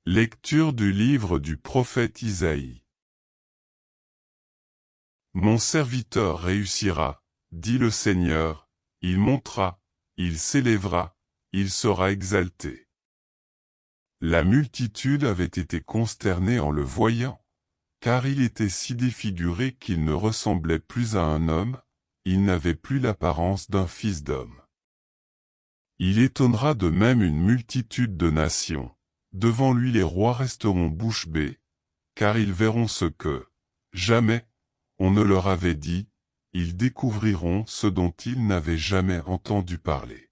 Lecture du livre du prophète Isaïe. Mon serviteur réussira, dit le Seigneur, il montera, il s'élèvera, il sera exalté. La multitude avait été consternée en le voyant, car il était si défiguré qu'il ne ressemblait plus à un homme, il n'avait plus l'apparence d'un fils d'homme. Il étonnera de même une multitude de nations. Devant lui les rois resteront bouche bée, car ils verront ce que, jamais, on ne leur avait dit, ils découvriront ce dont ils n'avaient jamais entendu parler.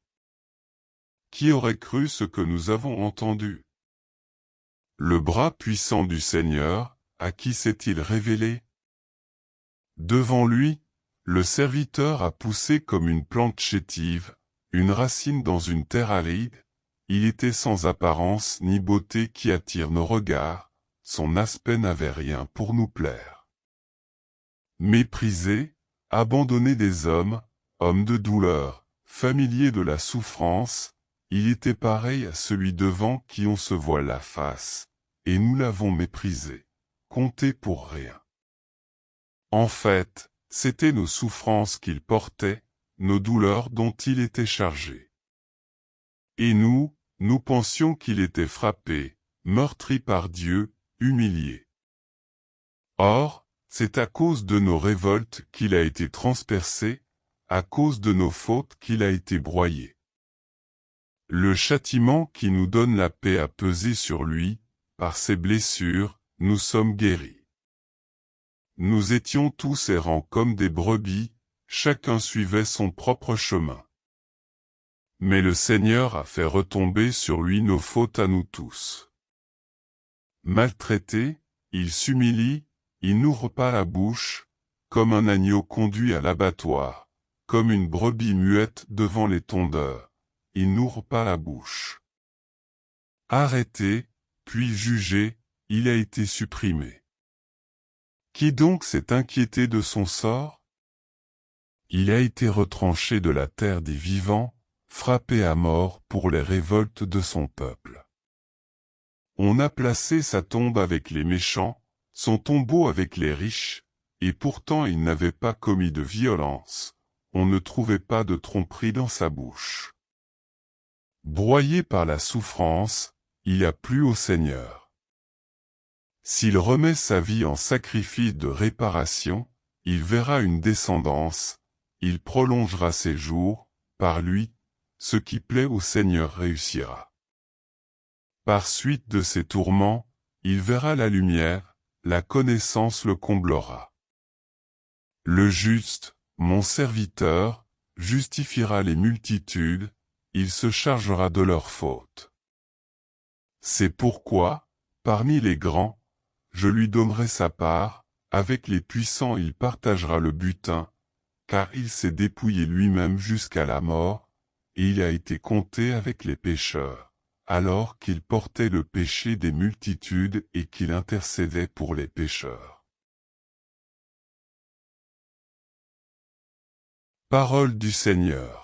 Qui aurait cru ce que nous avons entendu? Le bras puissant du Seigneur, à qui s'est-il révélé? Devant lui, le serviteur a poussé comme une plante chétive, une racine dans une terre aride. Il était sans apparence ni beauté qui attire nos regards, son aspect n'avait rien pour nous plaire. Méprisé, abandonné des hommes, homme de douleur, familier de la souffrance, il était pareil à celui devant qui on se voile la face, et nous l'avons méprisé, compté pour rien. En fait, c'étaient nos souffrances qu'il portait, nos douleurs dont il était chargé. Et nous pensions qu'il était frappé, meurtri par Dieu, humilié. Or, c'est à cause de nos révoltes qu'il a été transpercé, à cause de nos fautes qu'il a été broyé. Le châtiment qui nous donne la paix a pesé sur lui, par ses blessures, nous sommes guéris. Nous étions tous errants comme des brebis, chacun suivait son propre chemin. Mais le Seigneur a fait retomber sur lui nos fautes à nous tous. Maltraité, il s'humilie, il n'ouvre pas la bouche, comme un agneau conduit à l'abattoir, comme une brebis muette devant les tondeurs, il n'ouvre pas la bouche. Arrêté, puis jugé, il a été supprimé. Qui donc s'est inquiété de son sort? Il a été retranché de la terre des vivants, frappé à mort pour les révoltes de son peuple. On a placé sa tombe avec les méchants, son tombeau avec les riches, et pourtant il n'avait pas commis de violence, on ne trouvait pas de tromperie dans sa bouche. Broyé par la souffrance, il a plu au Seigneur. S'il remet sa vie en sacrifice de réparation, il verra une descendance, il prolongera ses jours, par lui, ce qui plaît au Seigneur réussira. Par suite de ses tourments, il verra la lumière, la connaissance le comblera. Le juste, mon serviteur, justifiera les multitudes, il se chargera de leurs fautes. C'est pourquoi, parmi les grands, je lui donnerai sa part, avec les puissants il partagera le butin, car il s'est dépouillé lui-même jusqu'à la mort, et il a été compté avec les pécheurs, alors qu'il portait le péché des multitudes et qu'il intercédait pour les pécheurs. Parole du Seigneur.